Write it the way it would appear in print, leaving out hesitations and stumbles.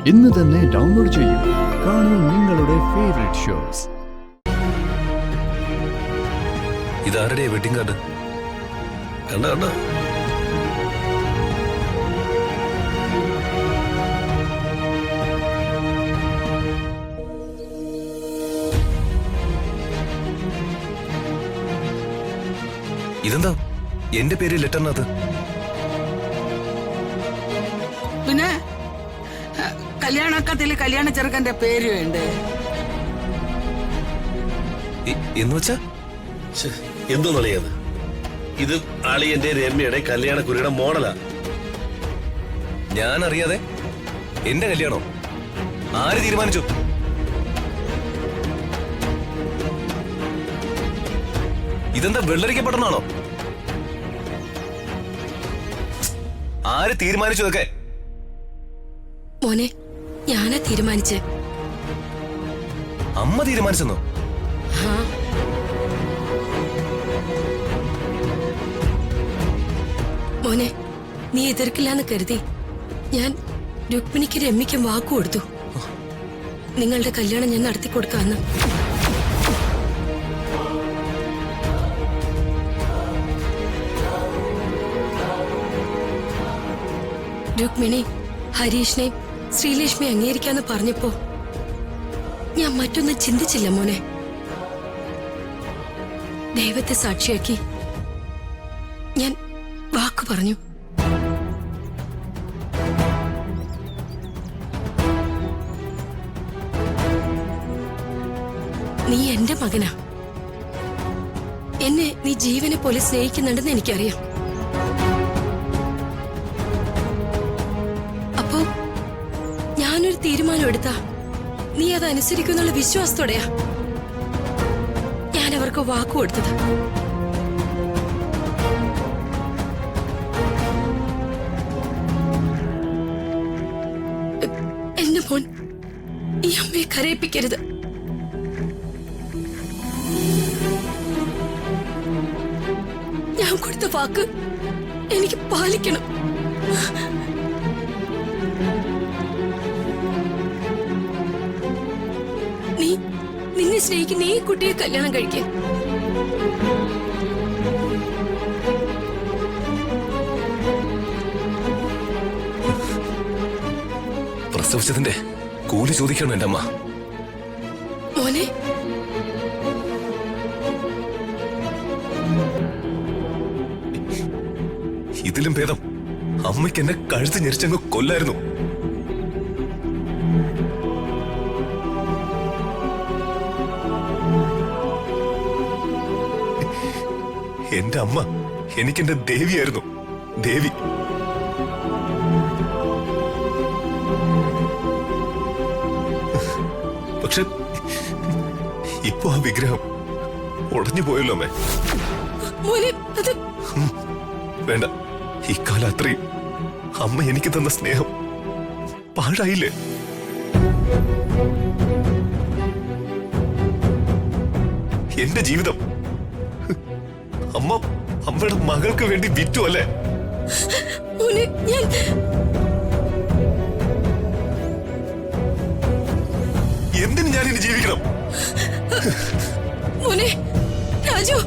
ഇന്ന് തന്നെ ഡൗൺലോഡ് ചെയ്യൂ. കാണൂ നിങ്ങളുടെ ഫേവറേറ്റ് ഷോസ്. ഇതാരുടെ വെഡിങ് കാർഡ്? കണ്ട കണ്ട ഇതെന്താ എന്റെ പേര് ലെറ്ററിനകത്ത്? പിന്നെ കല്യാണക്കത്തില് കല്യാണ ചെറുക്കന്റെ പേരുണ്ട്. എന്ന് വെച്ചാ എന്തോന്നറിയത്? ഇത് അളിയന്റെ രമ്യയുടെ കല്യാണക്കുറിയുടെ മോഡലാ. ഞാൻ അറിയാതെ എന്റെ കല്യാണോ? ആര് തീരുമാനിച്ചു? ഇതെന്താ വെള്ളരിക്കപ്പെട്ടെന്നാണോ? ആര് തീരുമാനിച്ചു ഇതൊക്കെ? മോനെ, ഞാനാ തീരുമാനിച്ചേ. അമ്മ തീരുമാനിച്ചെന്നോ? മോനെ, നീ എതിർക്കില്ലാന്ന് കരുതി ഞാൻ രുക്മിണിക്ക് രമ്യയ്ക്കും വാക്കു കൊടുത്തു. നിങ്ങളുടെ കല്യാണം ഞാൻ നടത്തി കൊടുക്കാന്ന്. രുക്മിണി ഹരീഷിനെ ശ്രീലക്ഷ്മി അംഗീകരിക്കാന്ന് പറഞ്ഞപ്പോ ഞാൻ മറ്റൊന്നും ചിന്തിച്ചില്ല മോനെ. ദൈവത്തെ സാക്ഷിയാക്കി ഞാൻ വാക്കു പറഞ്ഞു. നീ എന്റെ മകനാ. എന്നെ നീ ജീവനെ പോലെ സ്നേഹിക്കുന്നുണ്ടെന്ന് എനിക്കറിയാം. അപ്പോ ഞാനൊരു തീരുമാനം എടുത്താ നീ അത് അനുസരിക്കുന്നുള്ള വിശ്വാസത്തോടെയാ ഞാൻ അവർക്ക് വാക്കു കൊടുത്തത്. എന്റെ മോൻ ഈ അമ്മയെ കരയിപ്പിക്കരുത്. ഞാൻ കൊടുത്ത വാക്ക് എനിക്ക് പാലിക്കണം. നിന്നെ സ്നേഹിക്കുന്ന ഈ കുട്ടിയെ കല്യാണം കഴിക്കാൻ. പ്രസവിച്ചതിന്റെ കൂലി ചോദിക്കണം എന്റെ അമ്മ. മോനെ, ഇതിലും ഭേദം അമ്മയ്ക്ക് എന്നെ കഴുത്ത് ഞെരിച്ചങ്ങ് കൊല്ലായിരുന്നു. എന്റെ അമ്മ എനിക്കെന്റെ ദേവിയായിരുന്നു. ദേവി. പക്ഷെ ഇപ്പൊ ആ വിഗ്രഹം ഉടഞ്ഞു പോയല്ലോ അമ്മേ. വേണ്ട, ഇക്കാലം അത്രയും അമ്മ എനിക്ക് തന്ന സ്നേഹം പാഴായില്ലേ? എന്റെ ജീവിതം അമ്മയുടെ മകൾക്ക് വേണ്ടി വിറ്റു അല്ലേ? എന്തിന് ഞാനിനി ജീവിക്കണം? മോനെ രാജു,